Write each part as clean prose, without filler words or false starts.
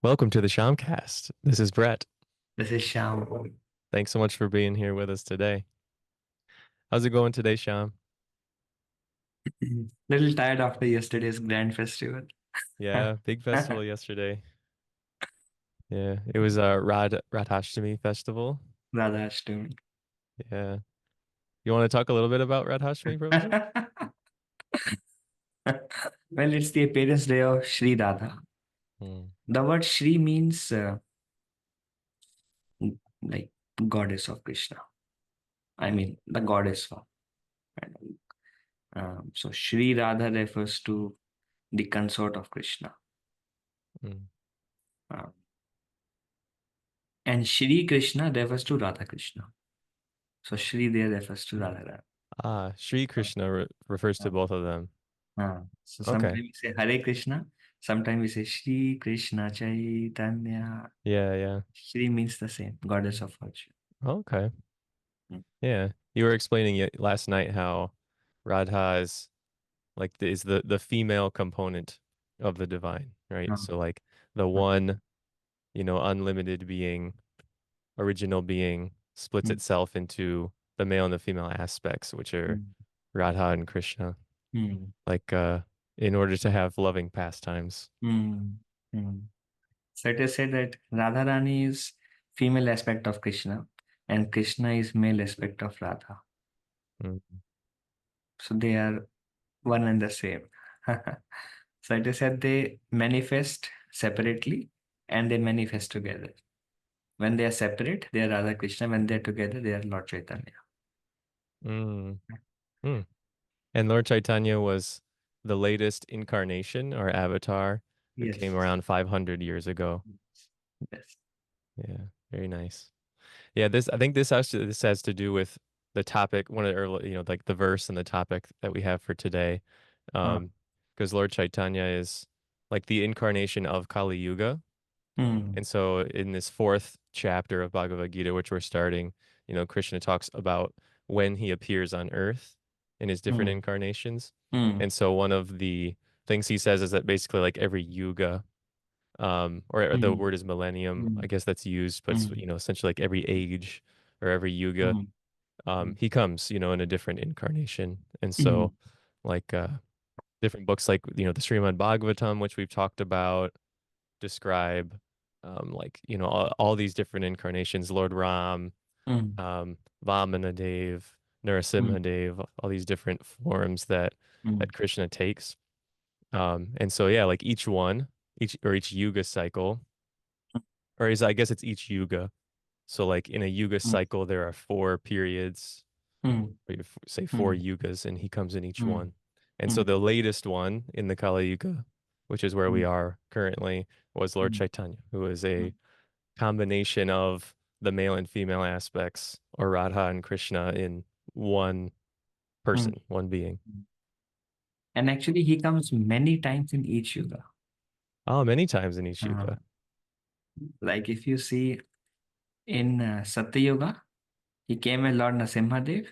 Welcome to the Shyamcast. This is Brett. This is Shyam. Thanks so much for being here with us today. How's it going today, Shyam? Little tired after yesterday's grand festival. Yeah, big festival yesterday. Yeah, it was Radhashtami festival. Radhashtami. Yeah. You want to talk a little bit about Radhashtami, Prabhuji? Well, it's the appearance day of Sri Radha. Hmm. The word Sri means like goddess of Krishna. I mean, the goddess form. So Sri Radha refers to the consort of Krishna. Hmm. Um, and Shri Krishna refers to Radha Krishna. So Shri there refers to Radha Radha. Ah, Sri Krishna refers to both of them. So Okay. sometimes we say Hare Krishna, sometimes we say Shri Krishna Chaitanya. Yeah, yeah. Shri means the same, goddess of virtue. Okay. Mm. Yeah. You were explaining it last night how Radha is is the female component of the divine, right? Uh, So like the uh, one, unlimited being, original being splits mm, itself into the male and the female aspects, which are mm, Radha and Krishna, mm, like in order to have loving pastimes. mm, mm. So it is said that Radharani is female aspect of Krishna and Krishna is male aspect of Radha. Mm. So they are one and the same. So it is said they manifest separately and they manifest together. When they are separate, they are Radha Krishna. When they are together, they are Lord Chaitanya. Mm. Mm. And Lord Chaitanya was the latest incarnation or avatar who came Yes. around 500 years ago. Yes. Yeah, very nice. Yeah, I think this has to do with the topic, one of the early, like the verse and the topic that we have for today. Uh, Um, because Lord Chaitanya is like the incarnation of Kali Yuga. mm, And so in this fourth chapter of Bhagavad Gita, which we're starting, Krishna talks about when he appears on earth in his different mm, incarnations. mm, And so one of the things he says is that basically like every yuga, or the mm, word is millennium, I mm, guess that's used, but it's, mm, essentially like every age or every yuga, mm, mm, he comes, in a different incarnation. And so mm, like different books like, the Srimad Bhagavatam, which we've talked about, describe like all these different incarnations, Lord Ram, mm, Vamanadev, mm, Narasimhadev, all these different forms that mm, Krishna takes. And so yeah, like each yuga cycle, or is I guess it's each yuga. So like in a yuga mm, cycle, there are four periods, mm, or say four mm, yugas, and he comes in each mm, one. And so mm, the latest one in the Kali Yuga, which is where we mm, are currently, was Lord mm, Chaitanya, who is a mm, combination of the male and female aspects, or Radha and Krishna in one mm. person, one being. And actually, he comes many times in each yuga. Oh, many times in each Uh, yuga. like if you see in Satya Yuga, he came as Lord Narasimhadev.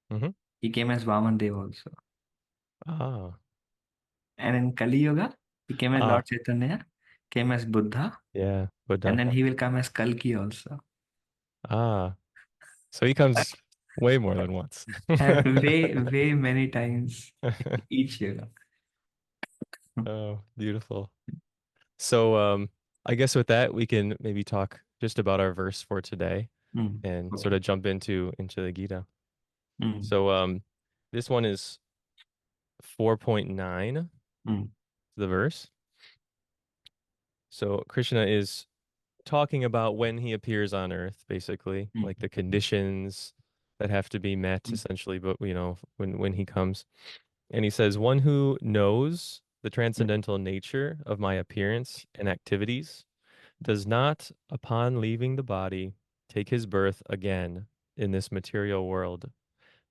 Hmm. He came as Vaman also. Ah, And in Kali Yuga, he came as Lord ah, Chaitanya, came as Buddha, yeah, and Buddha. then he will come as Kalki also. Ah, so he comes way more than once. Way, way many times in each Yuga. Oh, beautiful. So, I guess with that, we can maybe talk just about our verse for today Mm. and sort Okay. of jump into the Gita. Mm. So, this one is 4.9, Mm. the verse. So Krishna is talking about when he appears on Earth, basically, Mm. like the conditions that have to be met, Mm. essentially, but when he comes. And he says, "One who knows the Mm. transcendental nature of my appearance and activities does not, upon leaving the body, take his birth again in this material world,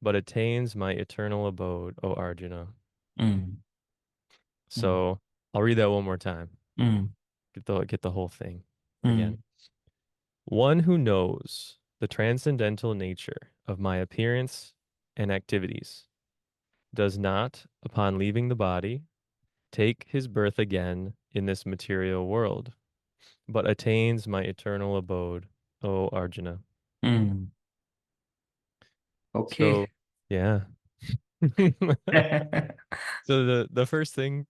but attains my eternal abode, O Arjuna." Mm. Mm. So I'll read that one more time. Mm. Get the whole thing again. Mm. One who knows the transcendental nature of my appearance and activities does not, upon leaving the body, take his birth again in this material world, but attains my eternal abode, O Arjuna. Mm. So, Okay. yeah. So the first thing,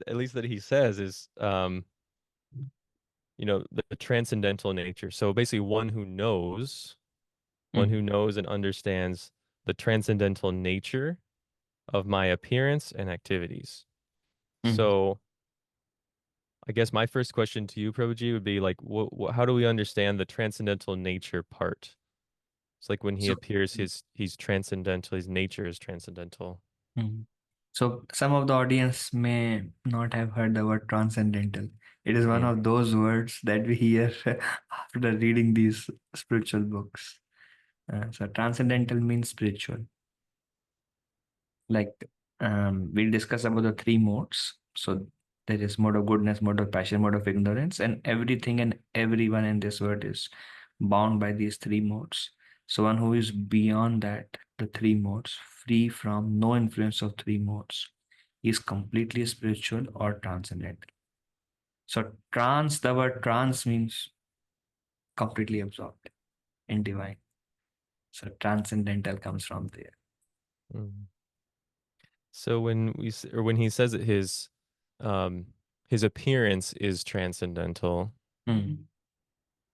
at least that he says, is the transcendental nature. So basically one who Mm. knows and understands the transcendental nature of my appearance and activities. Mm. So I guess my first question to you, Prabhuji, would be like, how do we understand the transcendental nature part? It's like when he So, appears, he's transcendental, his nature is transcendental. mm. So some of the audience may not have heard the word transcendental. It is one Mm, of those words that we hear after reading these spiritual books. So transcendental means spiritual. Like we'll discuss about the three modes. So there is mode of goodness, mode of passion, mode of ignorance, and everything and everyone in this world is bound by these three modes. So one who is beyond that, the three modes, free from no influence of three modes, is completely spiritual or transcendental. So the word trans means completely absorbed in divine. So transcendental comes from there. mm. So when he says that um his appearance is transcendental, Mm.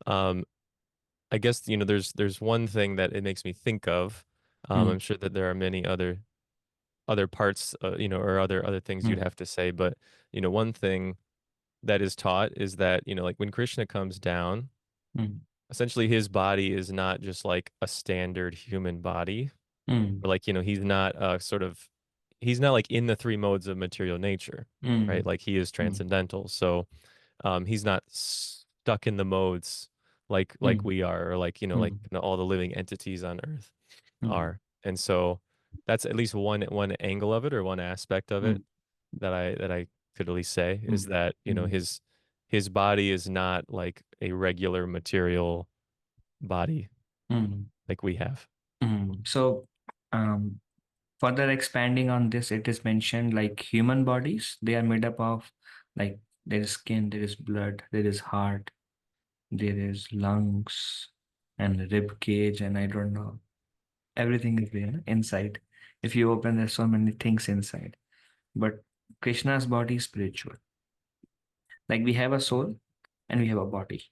um I guess there's one thing that it makes me think of. Mm. I'm sure that there are many other parts, or other things you'd Mm. have to say, but one thing that is taught is that, like when Krishna comes down, Mm. essentially his body is not just like a standard human body, Mm. or like, he's not like in the three modes of material nature, right? Mm. Like he is Mm. transcendental. So he's not stuck in the modes like Mm. we are, or like, like Mm. all the living entities on Earth Mm. are. And so that's at least one angle of it, or one aspect of it Mm. that I could at least say is Mm. that, Mm. his body is not like a regular material body Mm. like we have. So, um, further expanding on this, it is mentioned like human bodies, they are made up of like there is skin, there is blood, there is heart, there is lungs, and rib cage, and I don't know, everything is there inside. If you open, there's so many things inside. But Krishna's body is spiritual. Like we have a soul and we have a body.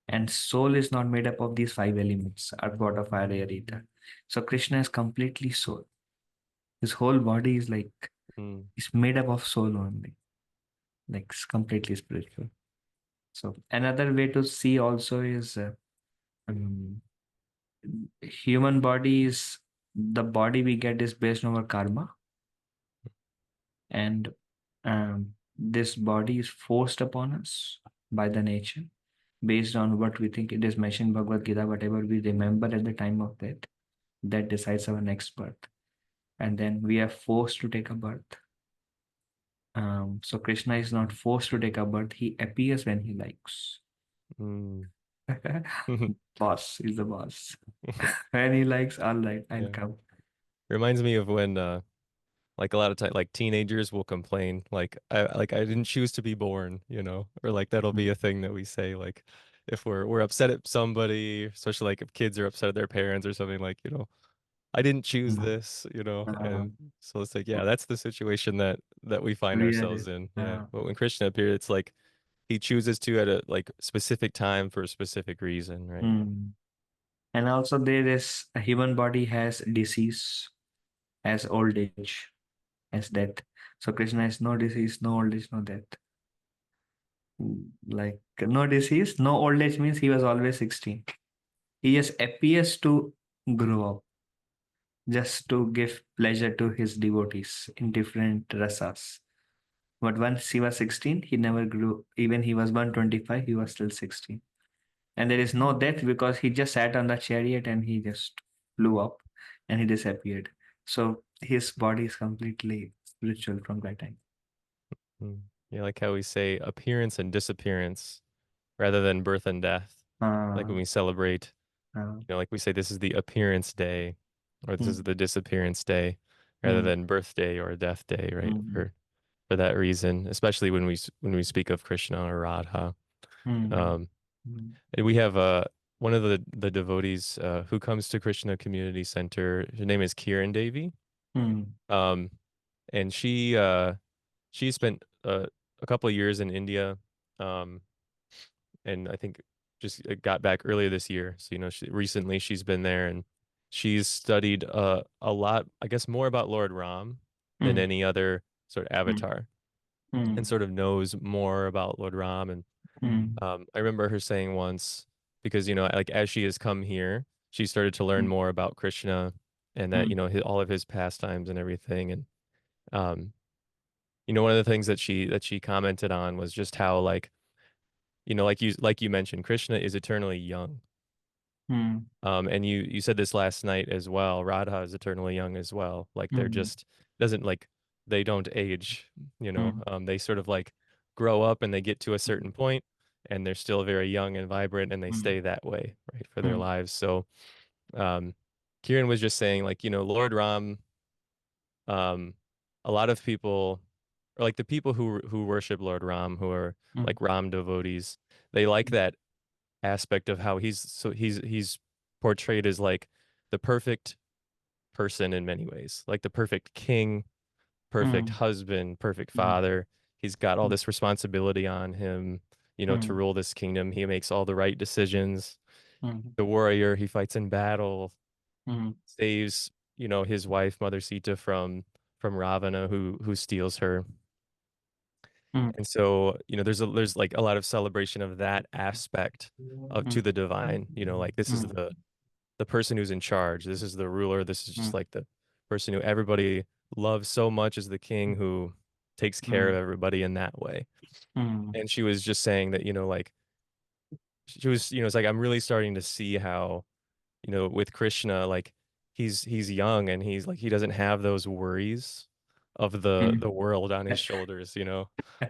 And soul is not made up of these five elements, earth, water, fire, air, ether. So Krishna is completely soul. His whole body is like Mm, it's made up of soul only, like it's completely spiritual. So another way to see also is um, human body is the body we get is based on our karma, and this body is forced upon us by the nature based on what we think. It is mentioned in Bhagavad Gita, whatever we remember at the time of death, that decides our next birth. And then we are forced to take a birth. So Krishna is not forced to take a birth. He appears when he likes. mm. Boss is the boss. When he likes, all right, I'll Yeah. come. Reminds me of when like a lot of time like teenagers will complain like I didn't choose to be born, or like that'll be a thing that we say, like if we're upset at somebody, especially like if kids are upset at their parents or something, like, I didn't choose Mm. this, Uh, and so it's like, yeah, that's the situation that we find we are ourselves it. in. Yeah. Uh, But when Krishna appeared, it's like he chooses to at a like specific time for a specific reason, right? mm. And also there is a human body has disease, has old age, has death. So Krishna has no disease, no old age, no death. Like no disease, no old age means he was always 16. He just appears to grow up just to give pleasure to his devotees in different rasas. But once he was 16, he never grew. Even he was 125, he was still 16. And there is no death because he just sat on the chariot and he just flew up and he disappeared. So his body is completely spiritual from that time. Mm. Yeah, like how we say appearance and disappearance rather than birth and death. Like Uh, when we celebrate, uh, like we say this is the appearance day, or this is mm, the disappearance day, rather mm, than birthday or death day, right? mm, For that reason, especially when we speak of Krishna or Radha. Mm. Um, Mm. and we have one of the devotees who comes to Krishna Community Center. Her name is Kiran Devi. Mm. Um, and she spent a couple of years in India, um, and I think just got back earlier this year. So recently she's been there, and she's studied a lot, I guess, more about Lord Ram than Mm. any other sort of Mm. avatar, and Mm. sort of knows more about Lord Ram. And Mm. I remember her saying once, because like as she has come here, she started to learn more about Krishna, and that Mm. all of his pastimes and everything. And um, one of the things that she commented on was just how, like, like you mentioned, Krishna is eternally young. Mm. And you said this last night as well. Radha is eternally young as well. Like they're Mm. just doesn't like they don't age. Mm. They sort of like grow up and they get to a certain point, and they're still very young and vibrant, and they Mm. stay that way, right, for their Mm. lives. So um, Kieran was just saying, like, Lord Ram, um, a lot of people, or like the people who worship Lord Ram, who are Mm. like Ram devotees, they like that aspect of how he's portrayed as like the perfect person in many ways, like the perfect king, perfect Mm. husband, perfect Mm. father. He's got all this responsibility on him, to Mm. rule this kingdom. He makes all the right decisions. Mm. The warrior, he fights in battle, Mm. saves, his wife, Mother Sita, from Ravana, who steals her. Mm. And so, there's like a lot of celebration of that aspect of to Mm. the divine, like this is Mm. the person who's in charge. This is the ruler. This is just Mm. like the person who everybody loves so much, as the king who takes care of Mm. everybody in that way. Mm. And she was just saying that, like she was, it's like I'm really starting to see how, with Krishna, like he's young, and he's like he doesn't have those worries of the Mm. the world on his shoulders,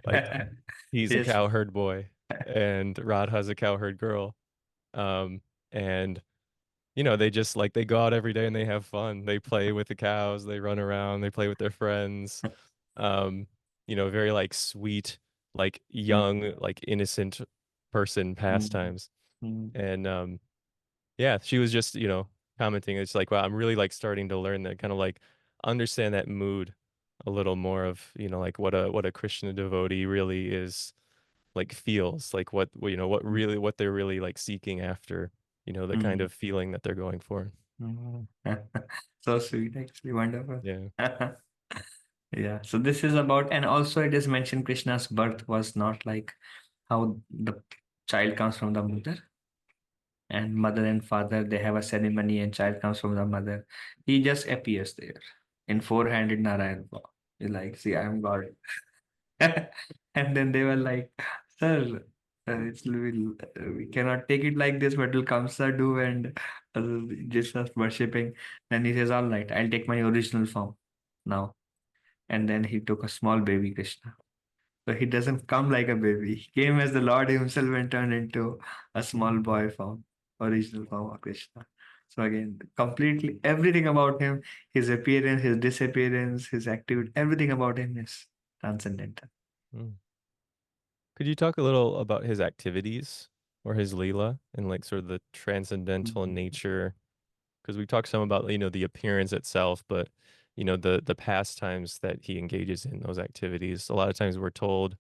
like he's a Yes. cowherd boy and Radha's a cowherd girl. Um, and they just like they go out every day and they have fun. They play with the cows, they run around, they play with their friends. Um, very like sweet, like Mm. young, like innocent person Mm. pastimes. Mm. And yeah, she was just, commenting. It's like, wow, I'm really like starting to learn that, kind of like understand that mood a little more of, like what a Krishna devotee really is, like feels like, what they're really like seeking after, the kind Mm. of feeling that they're going for. Mm. So sweet, actually, wonderful. Yeah. Yeah, so this is about, and also it is mentioned Krishna's birth was not like how the child comes from the mother, and mother and father they have a ceremony, and child comes from the mother. He just appears there in four-handed Narayan form. He's like, see, I am God. And then they were like, sir, we cannot take it like this. What will Kamsa do? And just us worshipping. Then he says, all right, I'll take my original form now. And then he took a small baby Krishna. So he doesn't come like a baby. He came as the Lord himself and turned into a small boy form, original form of Krishna. So again, completely everything about him, his appearance, his disappearance, his activity, everything about him is transcendental. Mm. Could you talk a little about his activities or his Leela, and like sort of the transcendental nature? Because we talked some about, the appearance itself, but the pastimes that he engages in, those activities. A lot of times we're told,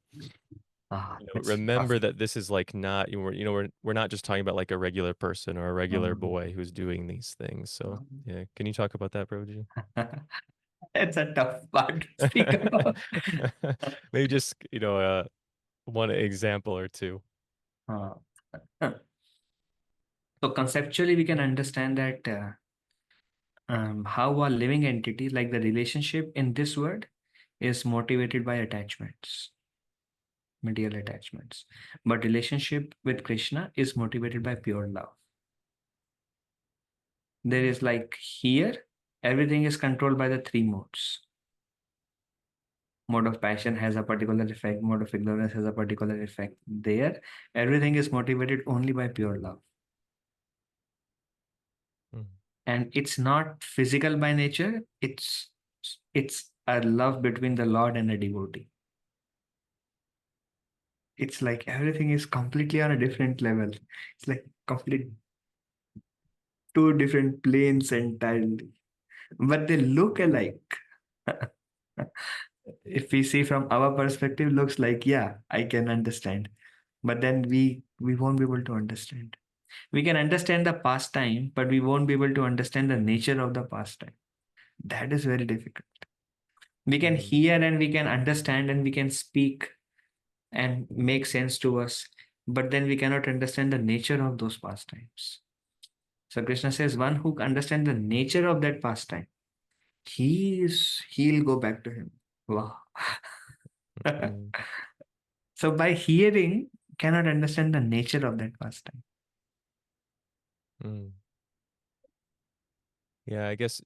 It's remember tough. that this is like not, we're not just talking about like a regular person or a regular Um, boy who's doing these things. So yeah, can you talk about that, Prabhuji? it's a tough part to speak about. Maybe just, one example or two. Uh, so conceptually, we can understand that how a living entity, like the relationship in this world, is motivated by attachments, material attachments. But relationship with Krishna is motivated by pure love. There is like here, everything is controlled by the three modes. Mode of passion has a particular effect, mode of ignorance has a particular effect. There, everything is motivated only by pure love. Mm. And it's not physical by nature, it's a love between the Lord and a devotee. It's like everything is completely on a different level. It's like complete two different planes entirely, but they look alike. If we see from our perspective, looks like, yeah, I can understand. But then we won't be able to understand. We can understand the pastime, but we won't be able to understand the nature of the pastime. That is very difficult. We can Mm, hear and we can understand and we can speak and make sense to us, but then we cannot understand the nature of those pastimes. So Krishna says, one who understands the nature of that pastime, he'll go back to him. Wow. mm, So by hearing, cannot understand the nature of that pastime. mm. Yeah, I guess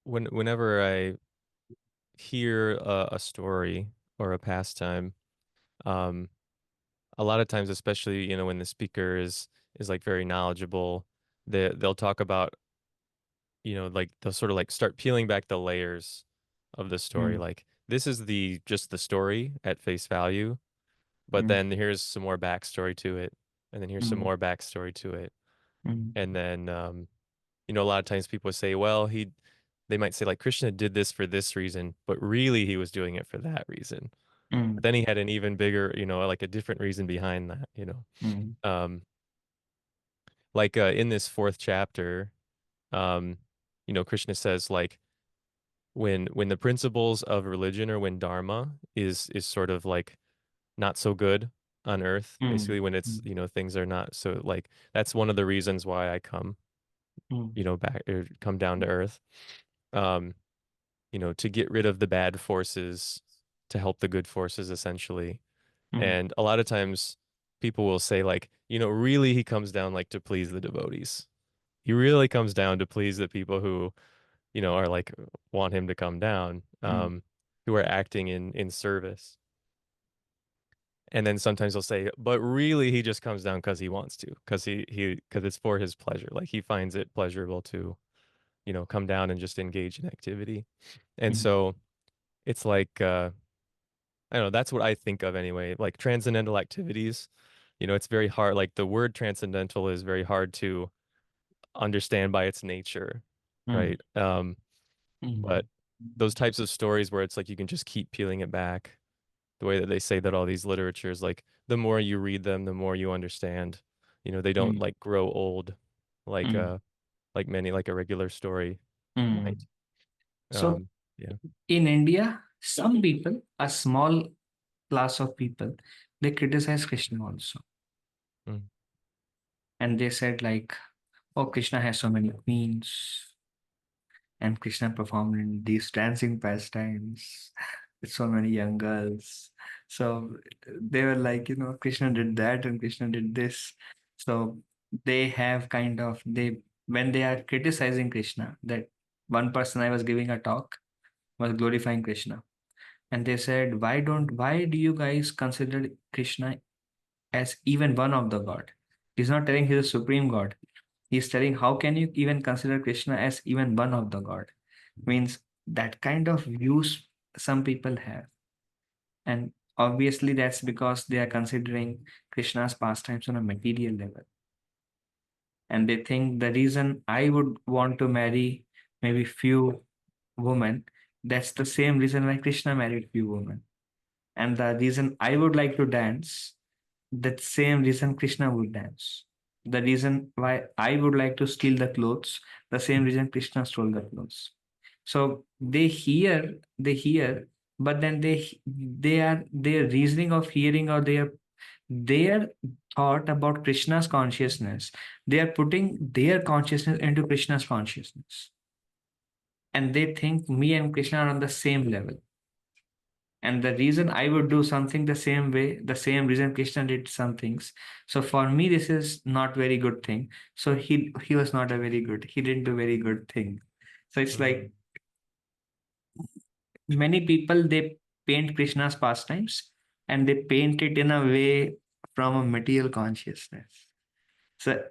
whenever I hear a story or a pastime, um, a lot of times, especially, when the speaker is like very knowledgeable, they'll talk about, like they'll sort of like start peeling back the layers of the story. Mm, Like this is just the story at face value, but mm, then here's some more backstory to it, and then here's some mm, more backstory to it. mm, And then a lot of times people say, well, they might say like Krishna did this for this reason, but really he was doing it for that reason. But mm, then he had an even bigger, like a different reason behind that, mm, Um, like in this fourth chapter, um, Krishna says like when the principles of religion or when dharma is sort of like not so good on earth, mm, basically when it's, mm, things are not so like that's one of the reasons why I come, mm, back or come down to earth. Um, to get rid of the bad forces to help the good forces essentially. mm, And a lot of times people will say like, really he comes down like to please the devotees. He really comes down to please the people who, are like want him to come down, mm, who are acting in service. And then sometimes they'll say, but really he just comes down because he wants to, because it's for his pleasure. Like he finds it pleasurable to, come down and just engage in activity. And mm, so it's like I don't know, that's what I think of anyway. Like transcendental activities, it's very hard. Like the word transcendental is very hard to understand by its nature, mm, right? But mm, those types of stories where it's like you can just keep peeling it back, the way that they say that all these literatures, like the more you read them, the more you understand. They don't mm, like grow old like mm, many like a regular story mm. might. So Yeah. in India, some people, a small class of people, they criticize Krishna also. Mm, And they said like, oh, Krishna has so many queens, and Krishna performed in these dancing pastimes with so many young girls. So they were like, Krishna did that and Krishna did this. So they have kind of they when they are criticizing Krishna, that one person I was giving a talk was glorifying Krishna. And they said, why do you guys consider Krishna as even one of the God? He's not telling he's a supreme God. He's telling how can you even consider Krishna as even one of the God? Means that kind of views some people have. And obviously that's because they are considering Krishna's pastimes on a material level. And they think the reason I would want to marry maybe few women, that's the same reason why Krishna married few women. And the reason I would like to dance, that same reason Krishna would dance. The reason why I would like to steal the clothes, the same reason Krishna stole the clothes. So they hear, but then their reasoning of hearing or their thought about Krishna's consciousness, they are putting their consciousness into Krishna's consciousness. And they think me and Krishna are on the same level. And the reason I would do something the same way, the same reason Krishna did some things. So for me, this is not very good thing. So he was not a very good. He didn't do very good thing. So it's mm, like many people they paint Krishna's pastimes and they paint it in a way from a material consciousness. So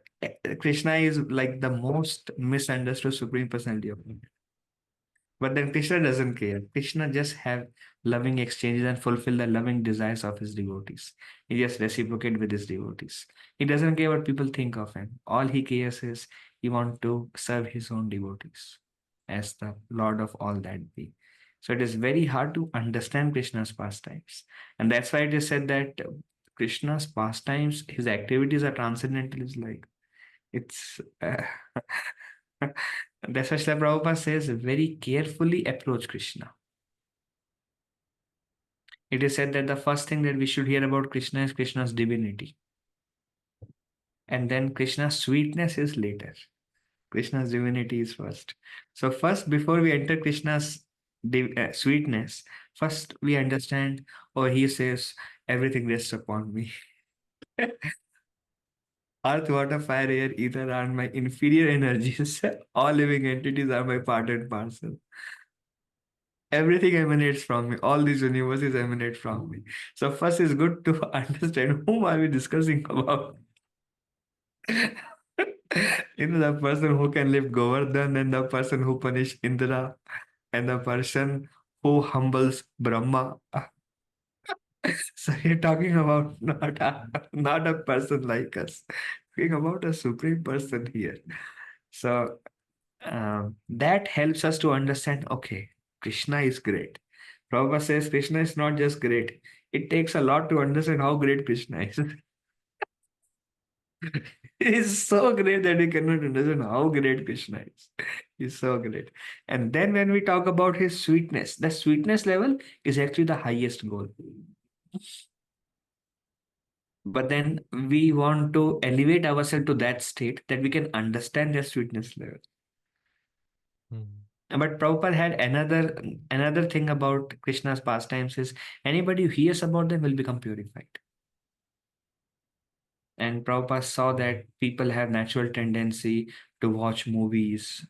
Krishna is like the most misunderstood supreme personality of God. But then Krishna doesn't care. Krishna just have loving exchanges and fulfill the loving desires of his devotees. He just reciprocate with his devotees. He doesn't care what people think of him. All he cares is he want to serve his own devotees as the Lord of all that be. So it is very hard to understand Krishna's pastimes. And that's why it is said that Krishna's pastimes, his activities are transcendental. Is like it's that's why Srila Prabhupada says very carefully approach Krishna. It is said that the first thing that we should hear about Krishna is Krishna's divinity. And then Krishna's sweetness is later. Krishna's divinity is first. So first, before we enter Krishna's sweetness, first we understand, or he says, everything rests upon me. Earth, water, fire, air, ether are my inferior energies. All living entities are my part and parcel. Everything emanates from me. All these universes emanate from me. So first is good to understand whom are we discussing about. The person who can lift Govardhan and the person who punish Indra and the person who humbles Brahma. So you're talking about not a person like us. Talking about a supreme person here. So that helps us to understand, okay, Krishna is great. Prabhupada says Krishna is not just great. It takes a lot to understand how great Krishna is. He is so great that we cannot understand how great Krishna is. He's so great. And then when we talk about his sweetness, the sweetness level is actually the highest goal. But then we want to elevate ourselves to that state that we can understand their sweetness level. Mm. But Prabhupada had another thing about Krishna's pastimes is anybody who hears about them will become purified. And Prabhupada saw that people have natural tendency to watch movies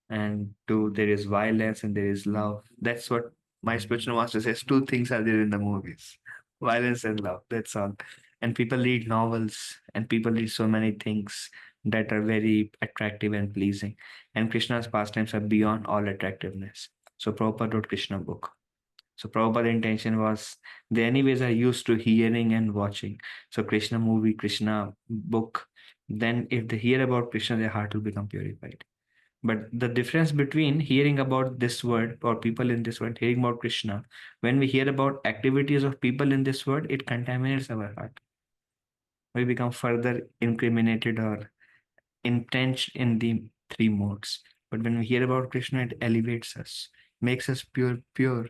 and to there is violence and there is love. That's what my spiritual master says. Two things are there in the movies: violence and love. That's all. And people read novels and people read so many things that are very attractive and pleasing. And Krishna's pastimes are beyond all attractiveness. So Prabhupada wrote Krishna book. So Prabhupada's intention was they anyways are used to hearing and watching. So Krishna movie, Krishna book, then if they hear about Krishna, their heart will become purified. But the difference between hearing about this word or people in this world, hearing about Krishna, when we hear about activities of people in this world, it contaminates our heart. We become further incriminated or entrenched in the three modes. But when we hear about Krishna, it elevates us, makes us pure.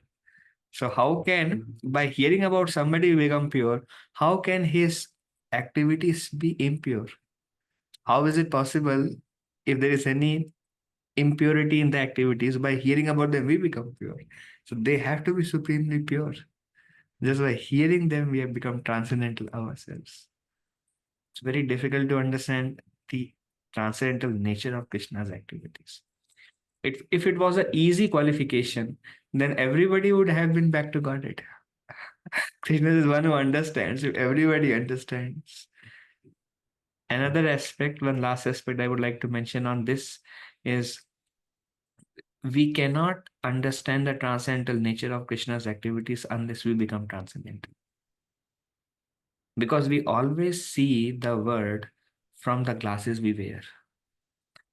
So how can, by hearing about somebody become pure, how can his activities be impure? How is it possible if there is any impurity in the activities? By hearing about them, we become pure. So they have to be supremely pure. Just by hearing them, we have become transcendental ourselves. It's very difficult to understand the transcendental nature of Krishna's activities. If it was an easy qualification, then everybody would have been back to Godhead. Krishna is one who understands. If everybody understands. Another aspect, one last aspect I would like to mention on this is we cannot understand the transcendental nature of Krishna's activities unless we become transcendental. Because we always see the world from the glasses we wear.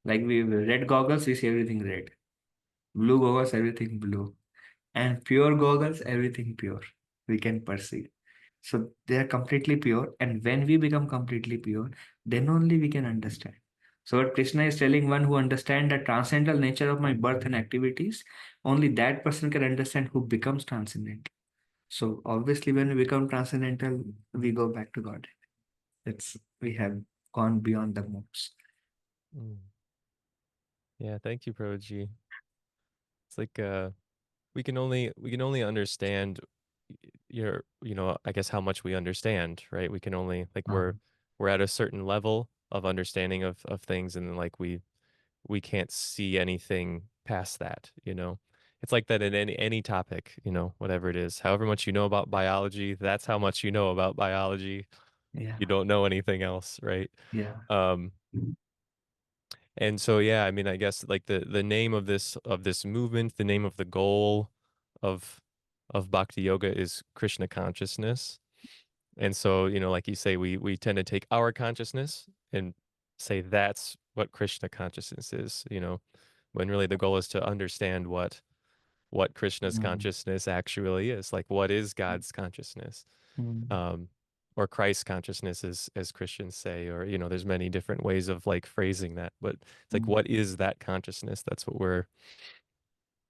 Like we wear red goggles, we see everything red. Blue goggles, everything blue. And pure goggles, everything pure. We can perceive. So they are completely pure. And when we become completely pure, then only we can understand. So what Krishna is telling, one who understands the transcendental nature of my birth and activities, only that person can understand who becomes transcendental. So obviously when we become transcendental, we go back to God. We have gone beyond the modes. Mm. Yeah, thank you, Prabhuji. It's like we can only understand I guess how much we understand, right? We can only like we're at a certain level of understanding of things, and then like we can't see anything past that, you know. It's like that in any topic, you know, whatever it is. However much you know about biology, that's how much you know about biology. Yeah, You don't know anything else, right? yeah. Um And so yeah, I mean, I guess like the name of this movement, the name of the goal of bhakti yoga is Krishna consciousness. And so, like you say, we tend to take our consciousness and say that's what Krishna consciousness is, when really the goal is to understand what Krishna's Mm, consciousness actually is. Like what is God's consciousness? mm, Um or Christ's consciousness as Christians say, or there's many different ways of like phrasing that, but it's like mm, what is that consciousness? That's what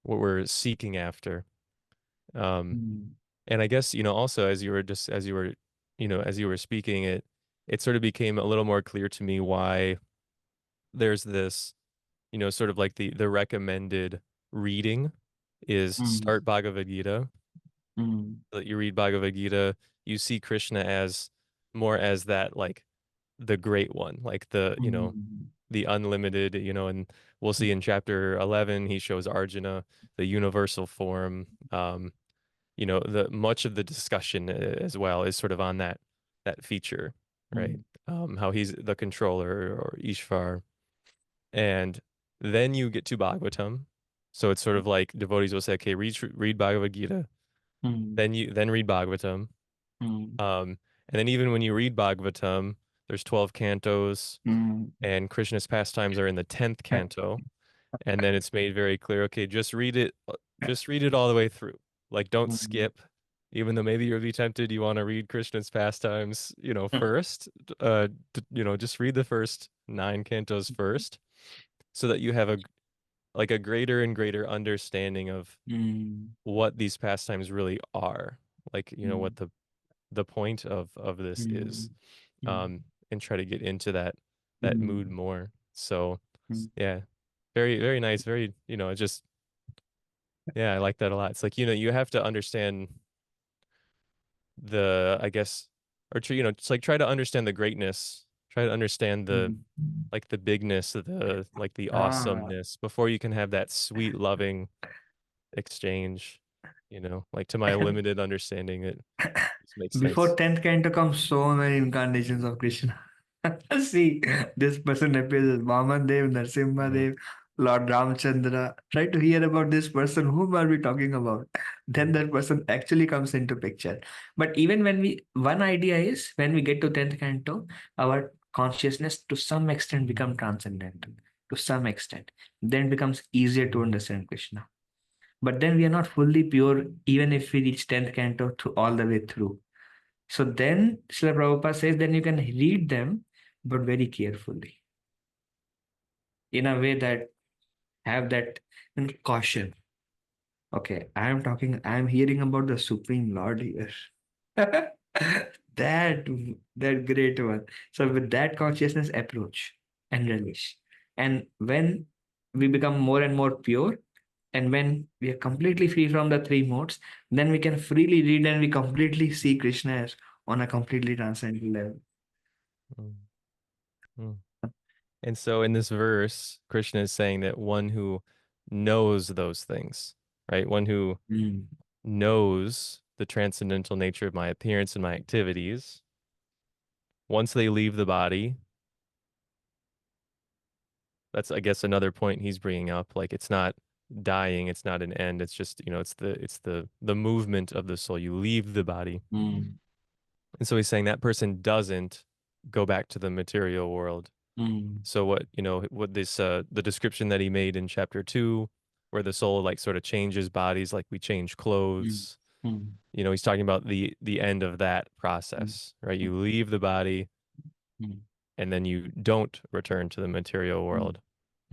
we're seeking after. Um mm, And I guess, also as you were speaking, it sort of became a little more clear to me why there's this, sort of like the recommended reading is mm, start Bhagavad Gita. mm, That you read Bhagavad Gita, you see Krishna as more as that like the great one, like mm, the unlimited, and we'll see in chapter 11 he shows Arjuna the universal form. The much of the discussion as well is sort of on that feature, right? mm, How he's the controller or Ishvar, and then you get to Bhagavatam. So it's sort of like devotees will say, okay, read Bhagavad Gita, mm, then read Bhagavatam, mm, and then even when you read Bhagavatam, there's 12 cantos, mm, and Krishna's pastimes are in the 10th canto. And then it's made very clear, okay, just read it all the way through. Like don't mm, skip, even though maybe you'll be tempted, you want to read Krishna's pastimes, first. Just read the first 9 cantos first, so that you have a greater and greater understanding of mm, what these pastimes really are. Like, mm, what the point of this is. mm, mm, And try to get into that mm, mood more. So mm, yeah, very, very nice. Very, just yeah, I like that a lot. It's like, you have to understand I guess, or just like try to understand the greatness, try to understand the mm. like the bigness of like the Ah, awesomeness before you can have that sweet, loving exchange, like to my limited understanding, it just makes before sense. 10th canto comes so many incarnations of Krishna. See, this person appears as Vaman Dev, Narsimha Mm, Dev, Lord Ramchandra. Try to hear about this person. Whom are we talking about? Then mm, that person actually comes into picture. But even one idea is when we get to 10th canto, our consciousness to some extent become transcendental. To some extent, then it becomes easier to understand Krishna. But then we are not fully pure, even if we reach 10th canto through all the way through. So then Srila Prabhupada says, then you can read them, but very carefully, in a way that have that caution. Okay, I am hearing about the Supreme Lord here. that that great one. So with that consciousness approach and relish. And when we become more and more pure, and when we are completely free from the three modes, then we can freely read and we completely see Krishna as on a completely transcendental level. mm, mm. And so in this verse, Krishna is saying that one who knows those things, right? One who Mm, knows the transcendental nature of my appearance and my activities, once they leave the body, that's, I guess, another point he's bringing up. Like it's not dying, it's not an end. It's just, it's the movement of the soul. You leave the body. mm, And so he's saying that person doesn't go back to the material world. mm, So what this the description that he made in chapter 2, where the soul like sort of changes bodies, like we change mm, clothes. mm, He's talking about the end of that mm, process, right? mm, You leave the body mm, and then you don't return to the material mm, world,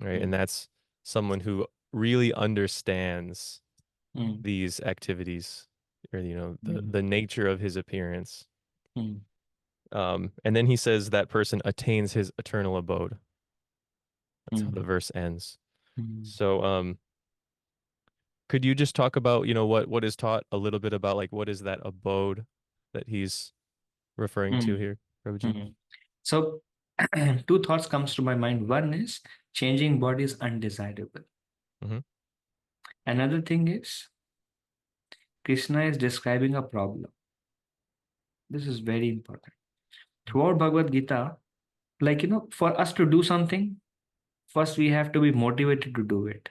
right? mm, And that's someone who really understands mm, these activities, or the mm, the nature of his appearance. mm, And then he says that person attains his eternal abode. That's how the mm, verse ends. mm, So, could you just talk about, what is taught a little bit about like what is that abode that he's referring to mm, here, Prabhuji? mm. So two thoughts comes to my mind. One is changing body is undesirable. Mm-hmm. Another thing is Krishna is describing a problem. This is very important. Throughout Bhagavad Gita, like for us to do something, First, we have to be motivated to do it.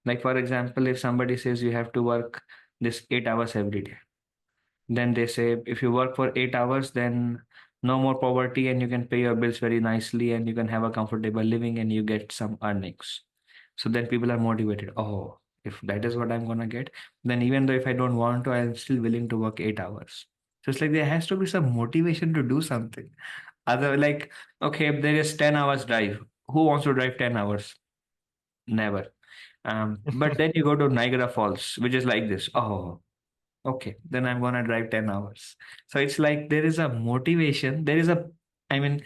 Like, for example, if somebody says you have to work this 8 hours every day, then they say if you work for 8 hours, then no more poverty and you can pay your bills very nicely and you can have a comfortable living and you get some earnings. So then people are motivated. Oh, if that is what I'm going to get, then even though if I don't want to, I'm still willing to work 8 hours. So it's like there has to be some motivation to do something. Other like, okay, if there is 10 hours drive, who wants to drive 10 hours? Never. But then you go to Niagara Falls, which is like this. Oh, okay, then I'm gonna drive 10 hours. So it's like there is a motivation. There is a, I mean,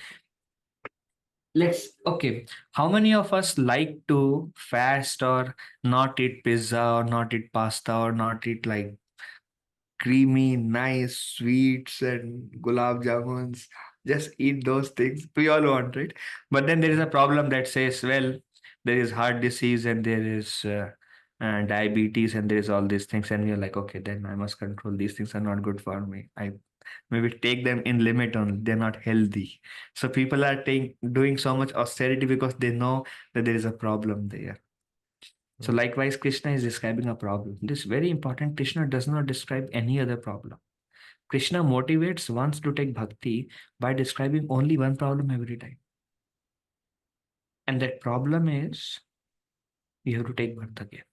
okay, how many of us like to fast or not eat pizza or not eat pasta or not eat like creamy, nice sweets and gulab jamuns? Just eat those things. We all want it. But then there is a problem that says, well, there is heart disease and there is diabetes and there is all these things. And you're like, okay, then I must control. These things are not good for me. I maybe take them in limit only. They're not healthy. So people are doing so much austerity because they know that there is a problem there. So Mm, likewise, Krishna is describing a problem. This is very important. Krishna does not describe any other problem. Krishna motivates ones to take bhakti by describing only one problem every time. And that problem is you have to take birth again.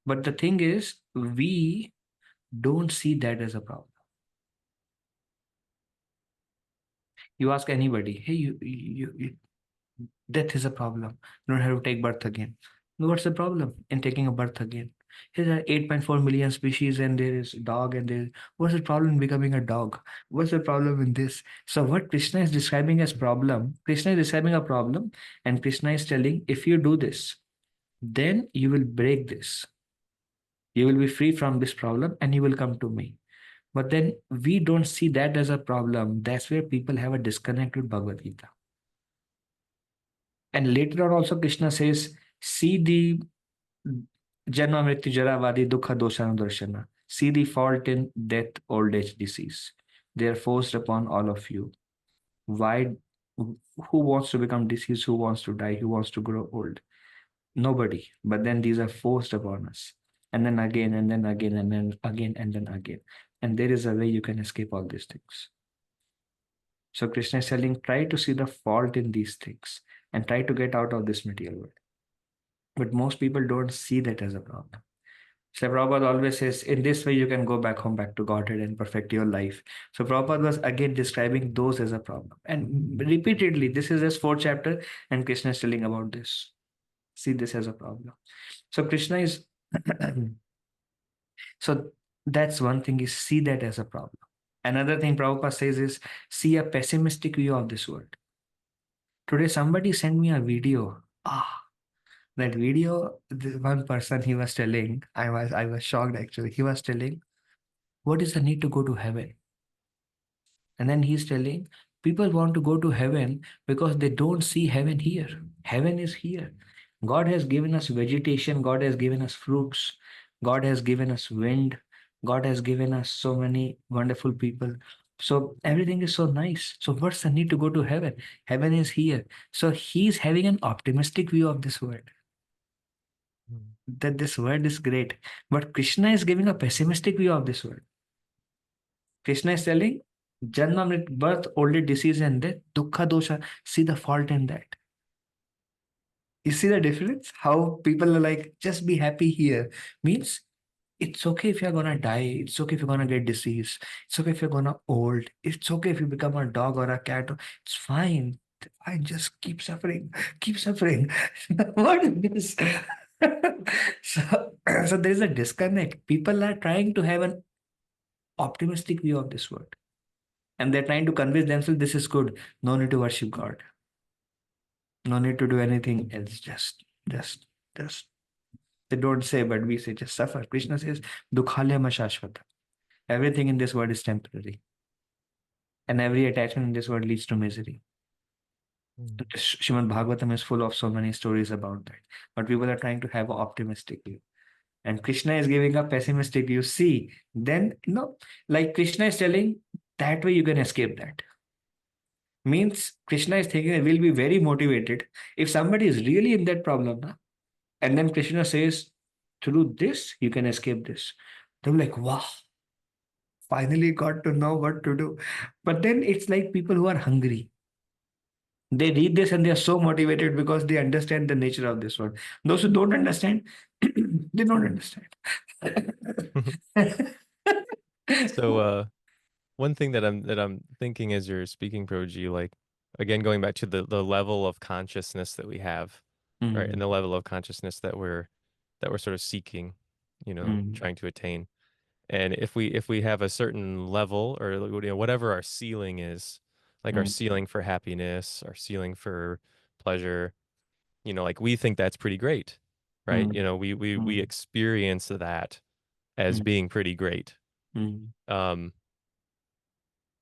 But the thing is, we don't see that as a problem. You ask anybody, hey, death is a problem. You don't have to take birth again. What's the problem in taking a birth again? Here are 8.4 million species and there is dog and there. What's the problem in becoming a dog? What's the problem in this? So what Krishna is describing as problem, Krishna is describing a problem and Krishna is telling if you do this, then you will break this. You will be free from this problem and you will come to me. But then we don't see that as a problem. That's where people have a disconnect with Bhagavad Gita. And later on also Krishna says, see the Janma Mrityu Jara Vadi Dukha Doshana Darshana. See the fault in death, old age, disease. They are forced upon all of you. Why? Who wants to become diseased? Who wants to die? Who wants to grow old? Nobody. But then these are forced upon us. And then again, and then again, and then again, and then again. And there is a way you can escape all these things. So Krishna is telling, try to see the fault in these things and try to get out of this material world. But most people don't see that as a problem. So Prabhupada always says, in this way, you can go back home, back to Godhead and perfect your life. So Prabhupada was again describing those as a problem. And repeatedly, this is his fourth chapter, and Krishna is telling about this. See this as a problem. So Krishna is, so that's one thing is see that as a problem. Another thing Prabhupada says is see a pessimistic view of this world. Today, somebody sent me a video. That video, one person he was telling, I was shocked actually. He was telling, what is the need to go to heaven? And then he's telling, people want to go to heaven because they don't see heaven here. Heaven is here. God has given us vegetation, God has given us fruits, God has given us wind, God has given us so many wonderful people. So everything is so nice. So what's the need to go to heaven? Heaven is here. So he's having an optimistic view of this world, mm, that this world is great. But Krishna is giving a pessimistic view of this world. Krishna is telling, Janma, birth, old age, disease, and death, dukkha, dosha. See the fault in that. You see the difference? How people are like, just be happy here. Means it's okay if you're gonna die. It's okay if you're gonna get disease. It's okay if you're gonna old. It's okay if you become a dog or a cat. It's fine. I just keep suffering. Keep suffering. What is this? so, so there is a disconnect. People are trying to have an optimistic view of this world. And they're trying to convince themselves this is good. No need to worship God. No need to do anything else. Just. They don't say, but we say just suffer. Krishna says, Dukhalya Shashvata. Everything in this world is temporary. And every attachment in this world leads to misery. mm, Srimad Bhagavatam is full of so many stories about that. But people are trying to have an optimistic view. And Krishna is giving a pessimistic view. See, then, like Krishna is telling, that way you can escape that. Means Krishna is thinking that we'll be very motivated if somebody is really in that problem, na? And then Krishna says, through this, you can escape this. They're like, wow, finally got to know what to do. But then it's like people who are hungry. They read this and they are so motivated because they understand the nature of this world. Those who don't understand, they don't understand. So one thing that I'm thinking as you're speaking, Proji, like again going back to the level of consciousness that we have, right? And Mm, the level of consciousness that we're sort of seeking, mm, trying to attain. And if we have a certain level or whatever our ceiling is, like our mm, ceiling for happiness, our ceiling for pleasure, like we think that's pretty great, right? mm, We mm, experience that as mm, being pretty great. mm, Um,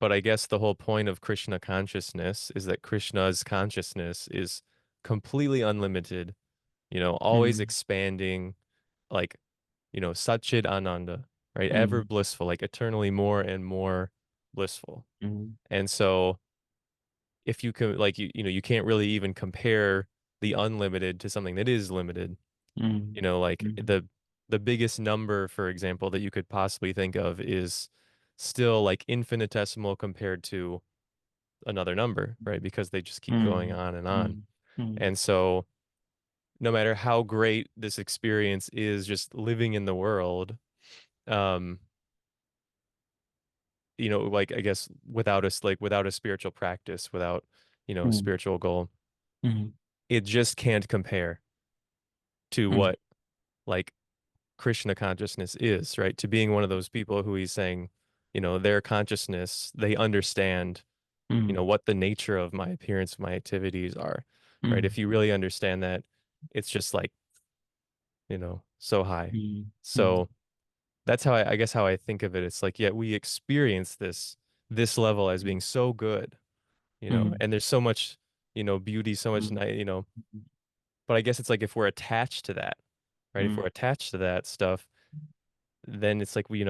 but I guess the whole point of Krishna consciousness is that Krishna's consciousness is completely unlimited, always mm, expanding, like, Satchid Ananda, right? Ever mm, blissful, like eternally more and more blissful. mm, And so if you can like you can't really even compare the unlimited to something that is limited. mm, Like mm, the biggest number, for example, that you could possibly think of is still like infinitesimal compared to another number, right? Because they just keep going mm, on and on. mm, mm, And so no matter how great this experience is just living in the world, um, like I guess without a spiritual practice, without, mm, spiritual goal, mm, it just can't compare to mm, what like Krishna consciousness is, right? To being one of those people who he's saying, their consciousness, they understand, mm, what the nature of my appearance, my activities are, right? If you really understand that, it's just like, so high. mm, mm, So that's how I guess how I think of it. It's like, yeah, we experience this level as being so good, mm, and there's so much, beauty, so much, mm, but I guess it's like if we're attached to that, right? If mm, we're attached to that stuff, then it's like we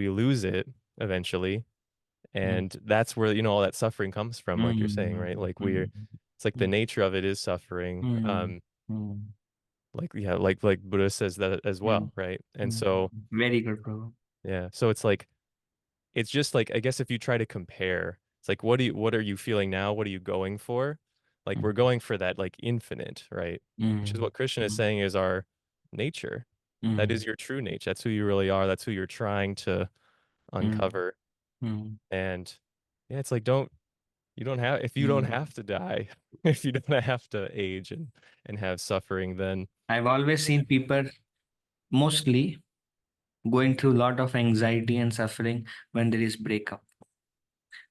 lose it eventually. mm, And that's where, all that suffering comes from, like you're saying, mm, right? Like mm, it's like the nature of it is suffering. mm, mm, Like, yeah, like Buddha says that as mm, well, right? And mm. so, Very good, bro. yeah, so it's like, it's just like, I guess if you try to compare, it's like, what are you feeling now? What are you going for? Like, Mm, we're going for that, like, infinite, right? Which is mm, what Krishna is mm, saying is our nature. That mm, is your true nature. That's who you really are. That's who you're trying to mm, uncover. mm, And yeah, it's like, you don't have, if you don't mm. have to die, if you don't have to age and have suffering, then I've always seen people mostly going through a lot of anxiety and suffering when there is breakup,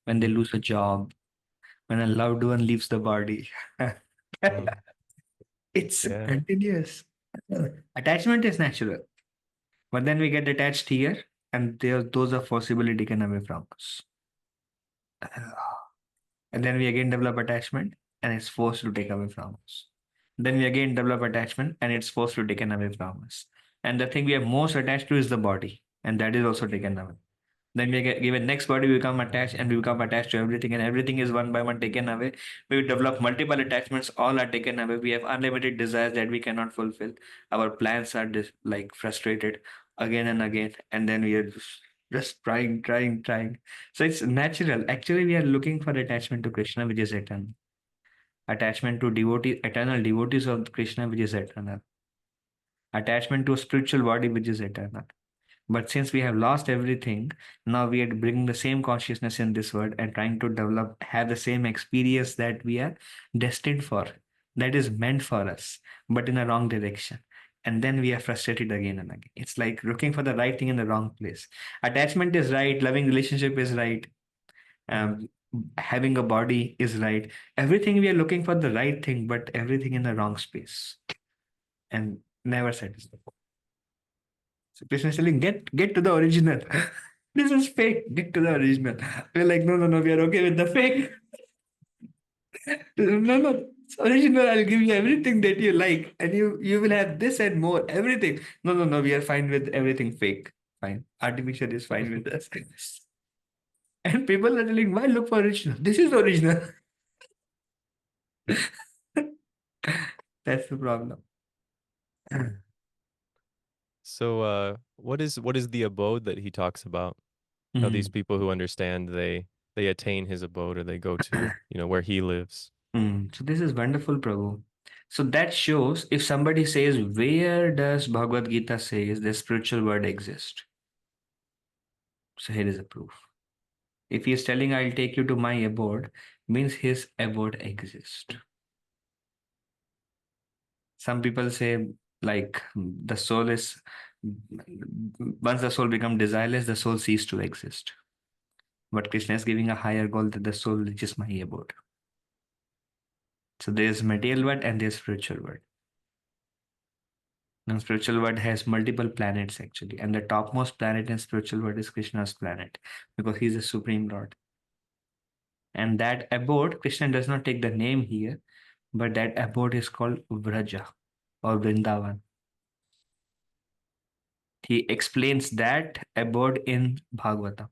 when they mm, lose a job, when a loved one leaves the body. mm, It's yeah, continuous. Attachment is natural, but then we get attached here, and those are forcibly taken away from us. And then we again develop attachment, and it's forced to take away from us. Then we again develop attachment, and it's forced to taken away from us. And the thing we are most attached to is the body, and that is also taken away. Then we get given next body, we become attached, and we become attached to everything, and everything is one by one taken away. We develop multiple attachments, all are taken away. We have unlimited desires that we cannot fulfill. Our plans are like frustrated again and again, and then we are just trying, trying, trying. So it's natural. Actually, we are looking for attachment to Krishna, which is eternal. Attachment to devotee, eternal devotees of Krishna, which is eternal. Attachment to a spiritual body, which is eternal. But since we have lost everything, now we are bringing the same consciousness in this world and trying to develop, have the same experience that we are destined for, that is meant for us, but in a wrong direction. And then we are frustrated again and again. It's like looking for the right thing in the wrong place. Attachment is right, loving relationship is right, mm, um, having a body is right. Everything we are looking for the right thing, but everything in the wrong space and never satisfied. So Krishna is telling, get to the original. This is fake. Get to the original. We're like, no, no, no, we are okay with the fake. No, no, it's original. I'll give you everything that you like, and you will have this and more, everything. No, no, no, we are fine with everything fake. Fine. Artificial is fine with us. And people are telling, why look for original? This is original. That's the problem. So what is the abode that he talks about? How these Mm. people who understand they attain his abode or they go to, where he lives. So this is wonderful, Prabhu. So that shows if somebody says, where does Bhagavad Gita says the spiritual world exist? So here is a proof. If he is telling I'll take you to my abode, means his abode exists. Some people say like the soul is once the soul becomes desireless, the soul ceases to exist. But Krishna is giving a higher goal that the soul reaches my abode. So there's material world and there's spiritual world. And spiritual world has multiple planets actually, and the topmost planet in spiritual world is Krishna's planet because he's the supreme lord. And that abode, Krishna does not take the name here, but that abode is called Vraja or Vrindavan. He explains that abode in Bhagavatam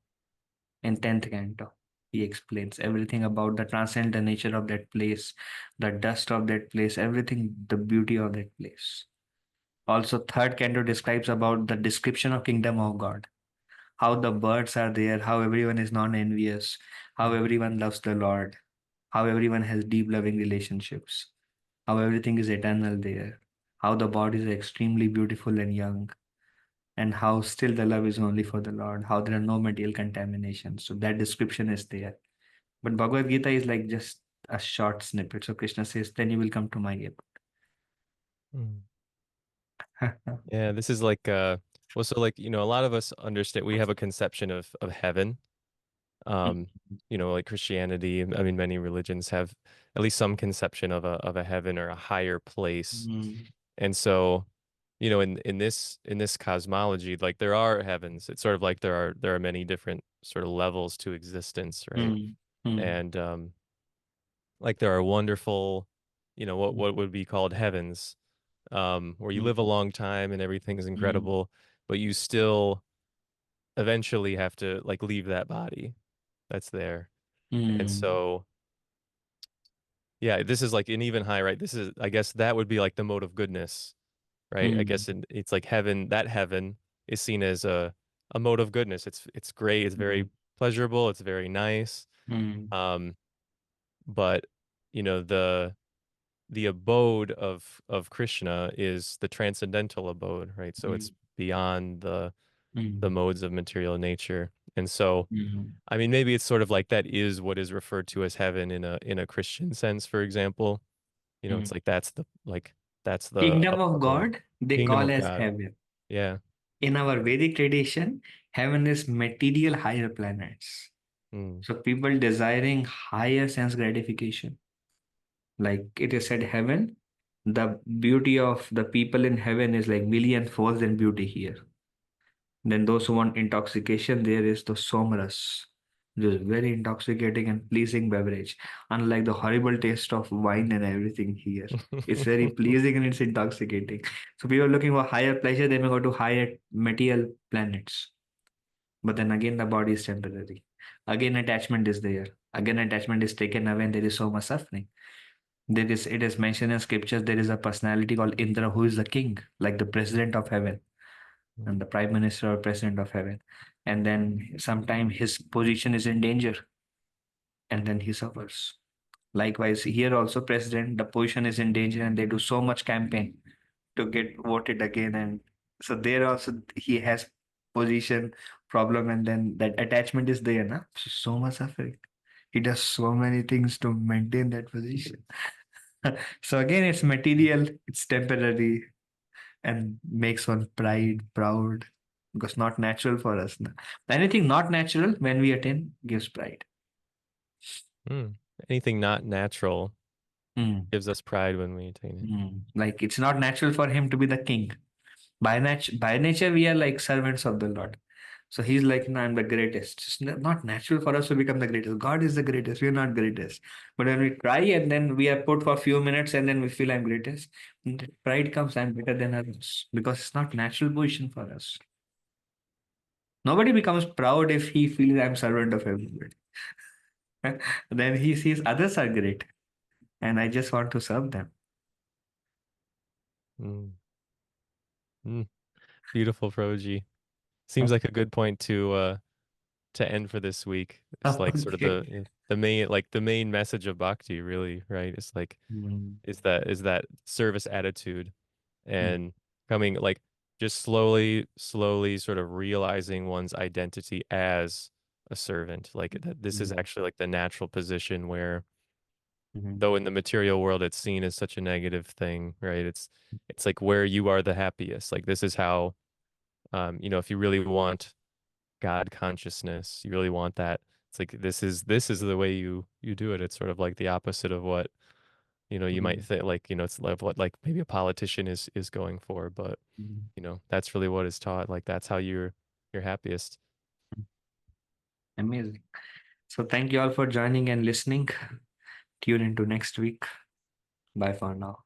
in 10th canto. He explains everything about the transcendental nature of that place, the dust of that place, everything, the beauty of that place. Also, third canto describes about the description of kingdom of God, how the birds are there, how everyone is non-envious, how everyone loves the Lord, how everyone has deep loving relationships, how everything is eternal there, how the bodies are extremely beautiful and young, and how still the love is only for the Lord, how there are no material contaminations. So that description is there. But Bhagavad Gita is like just a short snippet. So Krishna says, then you will come to my Mm. abode. Yeah, this is like well, so like, a lot of us understand we have a conception of heaven. Um, like Christianity, I mean many religions have at least some conception of a heaven or a higher place. Mm, And so, in this cosmology, like there are heavens. It's sort of like there are many different sort of levels to existence, right? mm, mm, And like there are wonderful, what would be called heavens, where you mm, live a long time and everything's mm, incredible, but you still eventually have to like leave that body that's there. And mm, so, yeah, this is like an even high, right? This is, I guess that would be like the mode of goodness, right? I mm, guess it's like heaven, that heaven is seen as a mode of goodness. It's great, it's very mm, pleasurable, it's very nice. mm, Um, but the abode of Krishna is the transcendental abode, right? So it's mm, beyond the mm, modes of material nature. And so, mm, I mean, maybe it's sort of like that is what is referred to as heaven in a Christian sense, for example. It's mm. like that's the Kingdom of abode, God, they kingdom call of as God. heaven. Yeah. In our Vedic tradition, heaven is material higher planets. Mm, So people desiring higher sense gratification. Like it is said, heaven, the beauty of the people in heaven is like million folds than beauty here. Then those who want intoxication, there is the somaras, which is very intoxicating and pleasing beverage. Unlike the horrible taste of wine and everything here. It's very pleasing and it's intoxicating. So people are looking for higher pleasure, they may go to higher material planets. But then again, the body is temporary. Again, attachment is there. Again, attachment is taken away and there is so much suffering. It is mentioned in scriptures, there is a personality called Indra who is the king, like the president of heaven and the prime minister or president of heaven. And then sometime his position is in danger and then he suffers. Likewise, here also president, the position is in danger and they do so much campaign to get voted again. And so there also he has position problem and then that attachment is there, na? So much suffering. He does so many things to maintain that position. So again, it's material, it's temporary, and makes one pride proud because not natural for us. Na. Anything not natural when we attain gives pride. mm. Anything not natural Mm, gives us pride when we attain it. Like it's not natural for him to be the king. By nature, we are like servants of the Lord. So he's like, no, I'm the greatest. It's not natural for us to become the greatest. God is the greatest. We're not greatest. But when we try and then we are put for a few minutes and then we feel I'm greatest, and that pride comes, I'm better than others because it's not natural position for us. Nobody becomes proud if he feels I'm servant of everybody. Then he sees others are great. and I just want to serve them. Mm, mm. Beautiful, Proji. Seems Oh, like a good point to end for this week. It's like sort of okay. the main message of bhakti, really, right? It's like Mm, is that service attitude mm, and coming like just slowly sort of realizing one's identity as a servant. Like that this is mm, actually like the natural position where mm, though in the material world it's seen as such a negative thing, right? It's like where you are the happiest. Like this is how if you really want God consciousness, you really want that. It's like this is the way you do it. It's sort of like the opposite of what, you might mm, think like, it's like what like maybe a politician is going for, but mm. that's really what is taught. Like that's how you're happiest. Amazing. So thank you all for joining and listening. Tune into next week. Bye for now.